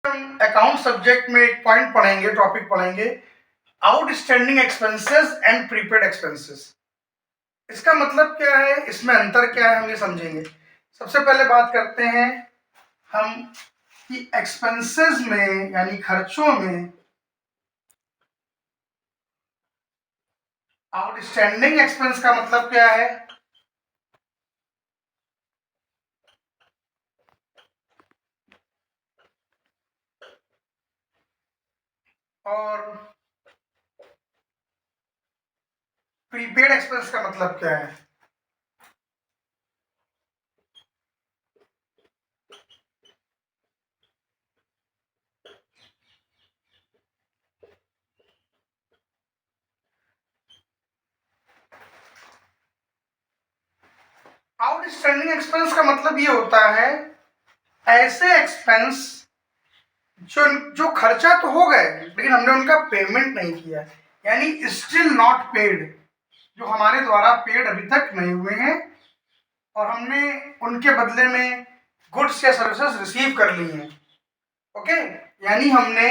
हम account subject में एक पॉइंट पढ़ेंगे, टॉपिक पढ़ेंगे, outstanding expenses and prepaid expenses. इसका मतलब क्या है, इसमें अंतर क्या है, हम ये समझेंगे। सबसे पहले बात करते हैं हम कि एक्सपेंसेस में यानी खर्चों में आउटस्टैंडिंग एक्सपेंस का मतलब क्या है। और प्रीपेड एक्सपेंस का मतलब क्या है। आउटस्टैंडिंग एक्सपेंस का मतलब ये होता है ऐसे एक्सपेंस जो जो खर्चा तो हो गए लेकिन हमने उनका पेमेंट नहीं किया, यानी स्टिल नॉट पेड, जो हमारे द्वारा पेड अभी तक नहीं हुए हैं और हमने उनके बदले में गुड्स या सर्विसेज रिसीव कर ली हैं। ओके, यानी हमने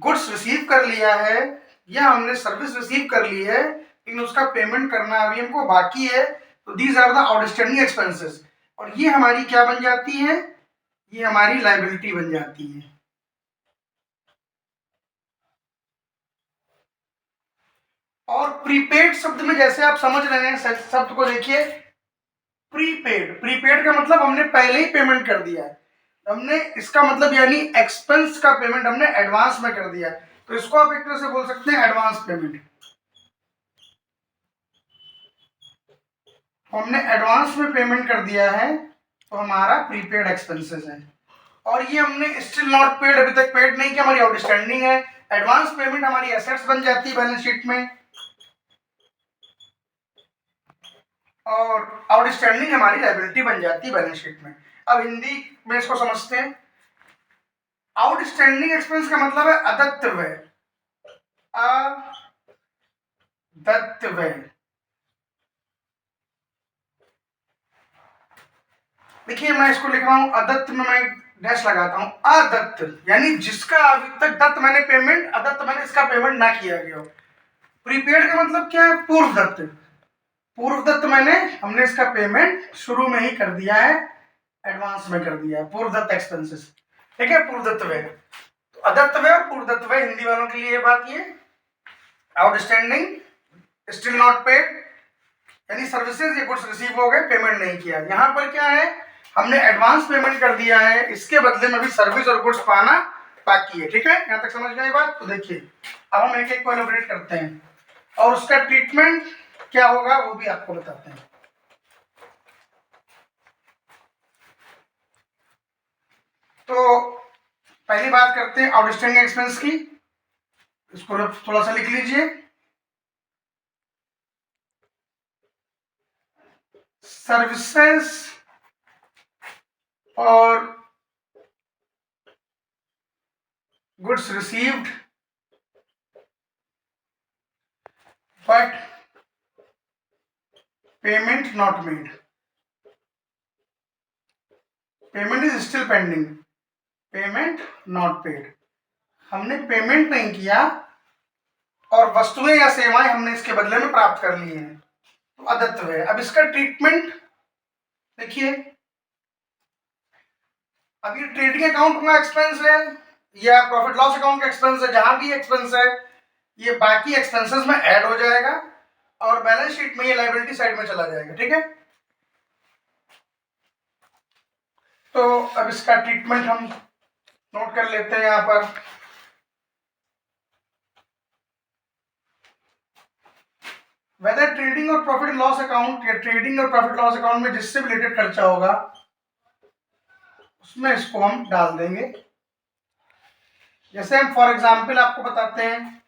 गुड्स रिसीव कर लिया है या हमने सर्विस रिसीव कर ली है लेकिन उसका पेमेंट करना अभी हमको बाकी है, तो these are the outstanding expenses. और ये हमारी क्या बन जाती है, ये हमारी लायबिलिटी बन जाती है। और प्रीपेड शब्द में जैसे आप समझ रहे हैं, शब्द को देखिए, प्रीपेड, प्रीपेड का मतलब हमने पहले ही पेमेंट कर दिया है, हमने इसका मतलब यानी एक्सपेंस का पेमेंट हमने एडवांस में कर दिया है, तो इसको आप एक तरह से बोल सकते हैं एडवांस पेमेंट। हमने एडवांस में पेमेंट कर दिया है तो हमारा प्रीपेड एक्सपेंसेस है। और ये हमने स्टिल नॉट पेड, अभी तक पेड नहीं किया, हमारी आउटस्टैंडिंग है। एडवांस पेमेंट हमारी एसेट्स बन जाती है बैलेंस शीट में और आउटस्टैंडिंग हमारी लायबिलिटी बन जाती है बैलेंस शीट में। अब हिंदी में इसको समझते हैं। आउटस्टैंडिंग एक्सपेंस का मतलब है अदत्त व्यय, अदत्त व्यय। देखिए मैं इसको लिख रहा हूं अदत्त में, मैं डैश लगाता हूं, अदत्त यानी जिसका अभी तक दत्त मैंने पेमेंट, अदत्त मैंने इसका पेमेंट ना किया गया हो। प्रीपेड का मतलब क्या है, पूर्व दत्त, पूर्व दत्त मैंने, हमने इसका पेमेंट शुरू में ही कर दिया है, एडवांस में कर दिया है, पूर्व दत्त एक्सपेंसेस। ठीक है, पूर्व दत्त व्यय। तो अदत्त व्यय और पूर्व दत्त व्यय हिंदी वालों के लिए बात ये, आउटस्टैंडिंग, स्टिल नॉट पेड यानी सर्विसेज या गुड्स रिसीव हो गए, पेमेंट नहीं किया। यहां पर क्या है, हमने एडवांस पेमेंट कर दिया है, इसके बदले में भी सर्विस और गुड्स पाना बाकी है। ठीक है, यहां तक समझ गए बात। तो देखिए अब हम एक एक को एलोबरेट करते हैं और उसका ट्रीटमेंट क्या होगा वो भी आपको बताते हैं। तो पहली बात करते हैं आउटस्टैंडिंग एक्सपेंस की, इसको थोड़ा सा लिख लीजिए। सर्विसेज और goods received but payment not made, payment is still pending, payment not paid. हमने पेमेंट नहीं किया और वस्तुएं या सेवाएं हमने इसके बदले में प्राप्त कर ली हैं, तो अदत्त व्यय। अब इसका ट्रीटमेंट देखिए, अब ये ट्रेडिंग अकाउंट का एक्सपेंस है या प्रॉफिट लॉस अकाउंट का एक्सपेंस है, जहां भी एक्सपेंस है ये बाकी एक्सपेंसेस में ऐड हो जाएगा और बैलेंस शीट में ये लायबिलिटी साइड में चला जाएगा। ठीक है, तो अब इसका ट्रीटमेंट हम नोट कर लेते हैं यहां पर। वेदर ट्रेडिंग और प्रॉफिट लॉस अकाउंट या ट्रेडिंग और प्रॉफिट लॉस अकाउंट में जिससे रिलेटेड खर्चा होगा उसमें इसको हम डाल देंगे। जैसे हम फॉर एग्जांपल आपको बताते हैं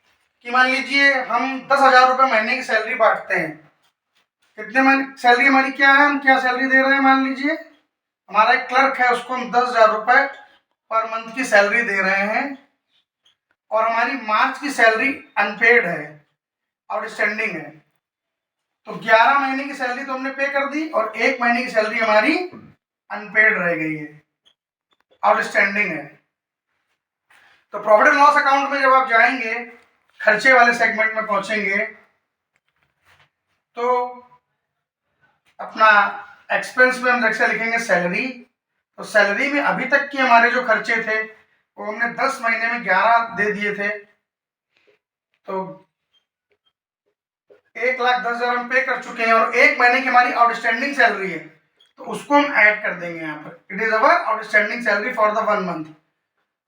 कि मान लीजिए हम 10,000 रुपये महीने की सैलरी बांटते हैं। कितने महीने सैलरी हमारी क्या है, हम क्या सैलरी दे रहे हैं, मान लीजिए हमारा एक क्लर्क है, उसको हम 10,000 रुपये पर मंथ की सैलरी दे रहे हैं और हमारी मार्च की सैलरी अनपेड है, आउटस्टैंडिंग है। तो 11 महीने की सैलरी तो हमने पे कर दी और 1 महीने की सैलरी हमारी अनपेड रह गई है, आउटस्टैंडिंग है। तो प्रॉफिट एंड लॉस अकाउंट में जब आप जाएंगे, खर्चे वाले सेगमेंट में पहुंचेंगे, तो अपना एक्सपेंस में हम जैसे लिखेंगे सैलरी। तो सैलरी में अभी तक के हमारे जो खर्चे थे वो हमने 10 महीने में 11 दे दिए थे, तो 1,10,000 हम पे कर चुके हैं, और 1 महीने की हमारी आउटस्टैंडिंग सैलरी है, तो उसको हम ऐड कर देंगे यहाँ पर। It is our outstanding salary for the 1 month,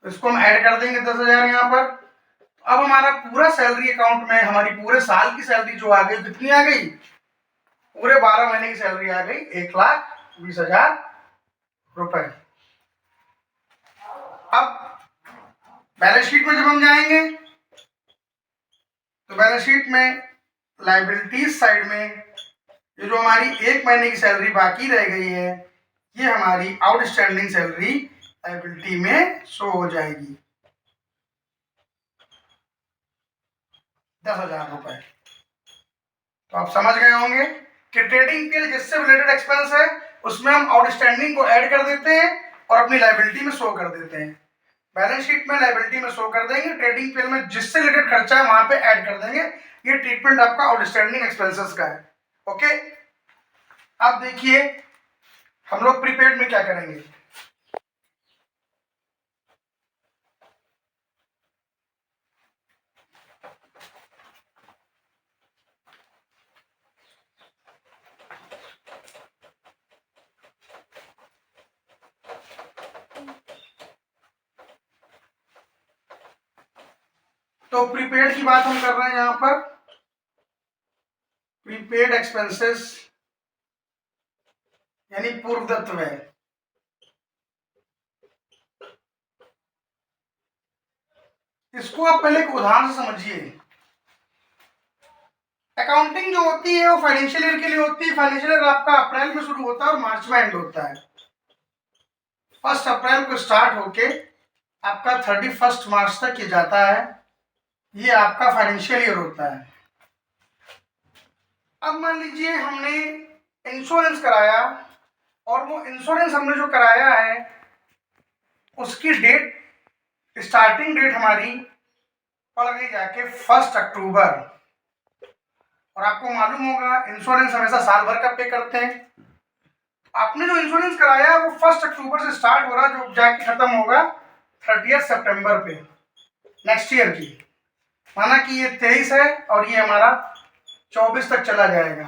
तो इसको हम ऐड कर देंगे 10,000 यहाँ पर। तो अब हमारा पूरा सैलरी अकाउंट में हमारी पूरे साल की सैलरी जो आ गई, कितनी आ गई, पूरे 12 महीने की सैलरी आ गई 1,20,000 रुपए। अब बैलेंस शीट में जब हम जाएंगे, तो बैलेंस शीट में लायबिलिटीज साइड में ये जो हमारी 1 महीने की सैलरी बाकी रह गई है, ये हमारी आउटस्टैंडिंग सैलरी लायबिलिटी में शो हो जाएगी 10,000 रुपए। तो आप समझ गए होंगे कि ट्रेडिंग पीएल जिससे रिलेटेड एक्सपेंस है उसमें हम आउटस्टैंडिंग को ऐड कर देते हैं और अपनी लायबिलिटी में शो कर देते हैं। बैलेंस शीट में लायबिलिटी में शो कर देंगे, ट्रेडिंग पीएल में जिससे रिलेटेड खर्चा है वहां पे ऐड कर देंगे। ये ट्रीटमेंट आपका आउटस्टैंडिंग एक्सपेंसेस का है। ओके, अब देखिए हम लोग प्रीपेड में क्या करेंगे। तो प्रीपेड की बात हम कर रहे हैं यहां पर, प्रीपेड एक्सपेंसेस यानी पूर्वदत्त व्यय। इसको आप पहले एक उदाहरण से समझिए। अकाउंटिंग जो होती है वो फाइनेंशियल ईयर के लिए होती है। फाइनेंशियल ईयर आपका अप्रैल में शुरू होता है और मार्च में एंड होता है। 1 अप्रैल को स्टार्ट होके आपका 31 मार्च तक ये जाता है। ये आपका फाइनेंशियल ईयर होता है। अब मान लीजिए हमने इंश्योरेंस कराया, और वो इंश्योरेंस हमने जो कराया है उसकी डेट, स्टार्टिंग डेट हमारी पड़ गई जाके 1 अक्टूबर। और आपको मालूम होगा इंश्योरेंस हमेशा साल भर का पे करते हैं। आपने जो इंश्योरेंस कराया वो 1 अक्टूबर से स्टार्ट हो रहा, जो जाके खत्म होगा 30 सितंबर पे नेक्स्ट ईयर की। माना कि ये 23 है और ये हमारा 24 तक चला जाएगा।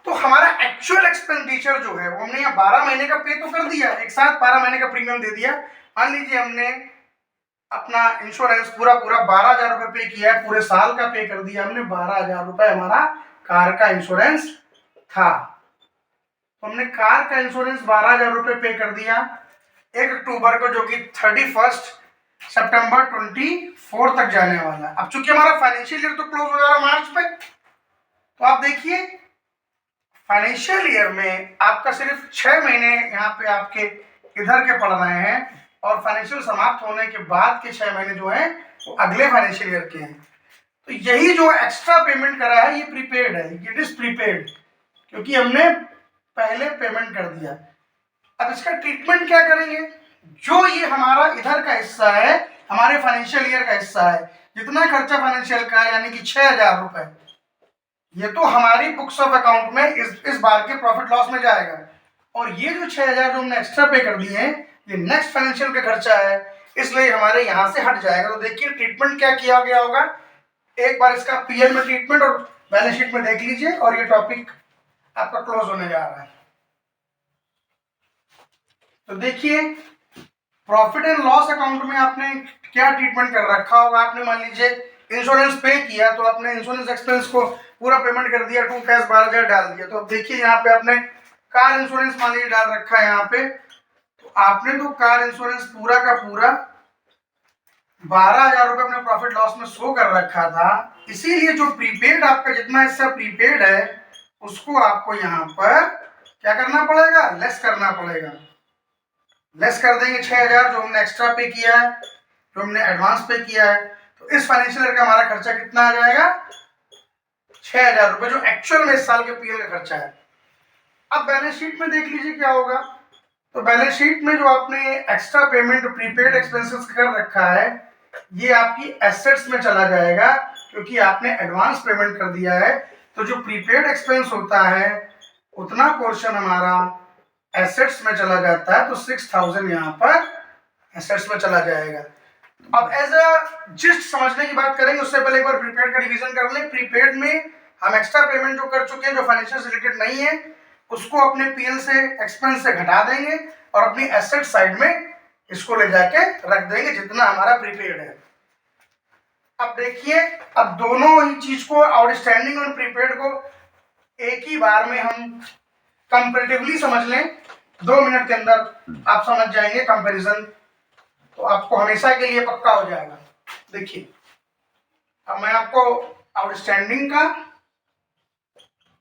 तो हमारा एक्चुअल एक्सपेंडिचर जो है वो हमने यहाँ 12 महीने का पे तो कर दिया, एक साथ 12 महीने का प्रीमियम दे दिया। मान लीजिए हमने अपना इंश्योरेंस पूरा 12,000 रुपए पे किया है, पूरे साल का पे कर दिया हमने। 12,000 रुपए हमारा कार का इंश्योरेंस था, तो हमने कार का इंश्योरेंस 12,000 रुपए पे कर दिया 1 अक्टूबर को, जो कि 31 सितंबर 24 तक जाने वाला है। अब चूंकि हमारा फाइनेंशियल ईयर तो क्लोज हो जा रहा है मार्च पे, तो आप देखिए फाइनेंशियल ईयर में आपका सिर्फ 6 महीने यहाँ पे आपके इधर के पड़ रहे हैं, और फाइनेंशियल समाप्त होने के बाद के 6 महीने जो हैं वो अगले फाइनेंशियल ईयर के हैं। तो यही जो एक्स्ट्रा पेमेंट करा है ये प्रीपेड है, इट इज प्रीपेड, क्योंकि हमने पहले पेमेंट कर दिया। अब इसका ट्रीटमेंट क्या करेंगे, जो ये हमारा इधर का हिस्सा है, हमारे फाइनेंशियल ईयर का हिस्सा है, जितना खर्चा फाइनेंशियल का है यानी कि 6,000 रुपए, ये तो हमारी बुक्स ऑफ अकाउंट में इस बार के प्रॉफिट लॉस में जाएगा। और ये जो 6,000 जो हमने एक्स्ट्रा पे कर दिए हैं ये नेक्स्ट फाइनेंशियल का खर्चा है, इसलिए हमारे यहां से हट जाएगा। तो देखिए ट्रीटमेंट क्या किया गया होगा, एक बार इसका पीएल में ट्रीटमेंट और बैलेंस शीट में देख लीजिए, और ये टॉपिक आपका क्लोज होने जा रहा है। तो देखिए प्रॉफिट एंड लॉस अकाउंट में आपने क्या ट्रीटमेंट कर रखा होगा। आपने मान लीजिए इंश्योरेंस पे किया, तो आपने इंश्योरेंस एक्सपेंस को पूरा पेमेंट कर दिया, टू कैश 12,000 डाल दिया। तो अब देखिए यहाँ पे आपने कार इंश्योरेंस मान लीजिए डाल रखा है यहाँ पे, तो आपने तो कार इंश्योरेंस पूरा का पूरा 12,000 रुपए अपने प्रॉफिट लॉस में शो कर रखा था। इसीलिए जो प्रीपेड आपका जितना हिस्सा प्रीपेड है उसको आपको यहाँ पर क्या करना पड़ेगा, लेस करना पड़ेगा। लेस कर देंगे 6,000 जो हमने एक्स्ट्रा पे किया है, जो हमने एडवांस पे किया है। तो इस फाइनेंशियल ईयर का हमारा खर्चा कितना आ जाएगा, 6,000 रुपए, जो एक्चुअल में इस साल के पीएल का खर्चा है। अब बैलेंस शीट में देख लीजिए क्या होगा। तो बैलेंस शीट में जो आपने एक्स्ट्रा पेमेंट प्रीपेड एक्सपेंसेस कर रखा है ये आपकी एसेट्स में चला जाएगा, क्योंकि आपने एडवांस पेमेंट कर दिया है। तो जो प्रीपेड एक्सपेंस होता है उतना पोर्शन हमारा एसेट्स में चला जाता है, तो 6000 यहाँ पर एसेट्स में चला जाएगा। अब एज अ जिस्ट समझने की बात करेंगे उससे पहले एक बार प्रीपेड का रिवीजन कर लें। प्रीपेड में हम एक्स्ट्रा पेमेंट जो कर चुके हैं जो फाइनेंशियल से रिलेटेड नहीं है उसको अपने पीएल से एक्सपेंस से घटा देंगे और अपनी एसेट साइड में इसको ले जाके रख देंगे जितना हमारा प्रीपेड है। अब देखिए, अब दोनों ही चीज को आउटस्टैंडिंग और प्रीपेड को एक ही बार में हम कंपैरेटिवली समझ लें, 2 मिनट के अंदर आप समझ जाएंगे कंपैरिजन, तो आपको हमेशा के लिए पक्का हो जाएगा। देखिए, अब मैं आपको आउटस्टैंडिंग का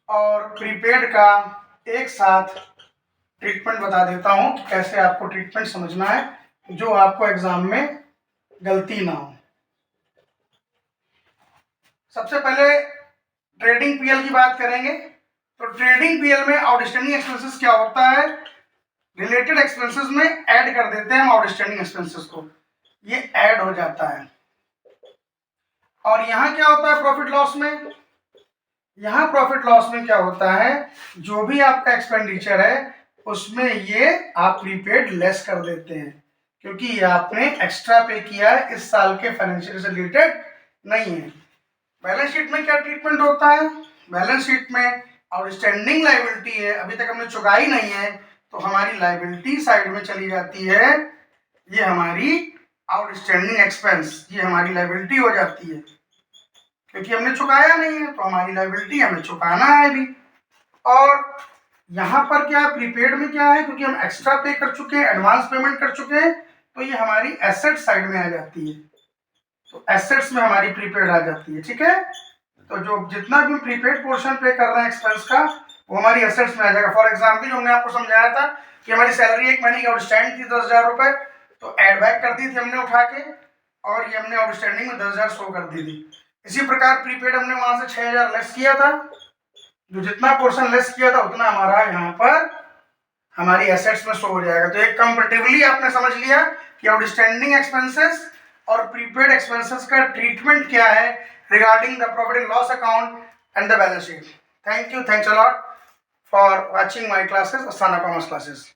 और प्रीपेड का एक साथ ट्रीटमेंट बता देता हूं कि कैसे आपको ट्रीटमेंट समझना है जो आपको एग्जाम में गलती ना हो। सबसे पहले ट्रेडिंग पीएल की बात करेंगे। तो ट्रेडिंग पीएल में आउटस्टैंडिंग एक्सपेंसेस क्या होता है, रिलेटेड एक्सपेंसेस में ऐड कर देते हैं हम आउटस्टैंडिंग एक्सपेंसेस को, ये ऐड हो जाता है। और यहाँ क्या होता है प्रॉफिट लॉस में, यहाँ प्रॉफिट लॉस में क्या होता है, जो भी आपका एक्सपेंडिचर है उसमें ये आप प्रीपेड लेस कर देते हैं, क्योंकि ये आपने एक्स्ट्रा पे किया है, इस साल के फाइनेंशियल से रिलेटेड नहीं है। बैलेंस शीट में क्या ट्रीटमेंट होता है, बैलेंस शीट में आउटस्टैंडिंग लायबिलिटी है, अभी तक हमने चुकाई नहीं है, तो हमारी लायबिलिटी साइड में चली जाती है, ये हमारी आउटस्टैंडिंग एक्सपेंस, ये हमारी लायबिलिटी हो जाती है, क्योंकि हमने चुकाया नहीं है तो हमारी लायबिलिटी हमें चुकाना है अभी। और यहाँ पर क्या है, प्रीपेड में क्या है, क्योंकि हम एक्स्ट्रा पे कर चुके हैं, एडवांस पेमेंट कर चुके हैं, तो ये हमारी एसेट साइड में आ जाती है, तो एसेट्स में हमारी प्रीपेड आ जाती है। ठीक है, तो जो जितना भी प्रीपेड पोर्शन पे कर रहे हैं एक्सपेंस का वो हमारी एसेट्स में आ जाएगा। फॉर एग्जाम्पल जो हमने आपको समझाया था कि हमारी सैलरी एक महीने की आउटस्टैंडिंग थी 10,000 रुपए, तो एड बैक कर दी थी हमने उठा के, और ये हमने आउटस्टैंडिंग में 10,000 शो कर दी थी। इसी प्रकार प्रीपेड हमने वहां से 6,000 लेस किया था, जो जितना पोर्शन लेस किया था उतना हमारा यहाँ पर हमारी एसेट्स में शो हो जाएगा। तो एक कंपैरेटिवली आपने समझ लिया कि आउटस्टैंडिंग एक्सपेंसेस और प्रीपेड एक्सपेंसेस का ट्रीटमेंट क्या है regarding the profit and loss account and the balance sheet. Thank you, thanks a lot for watching my classes, Asthana commerce classes.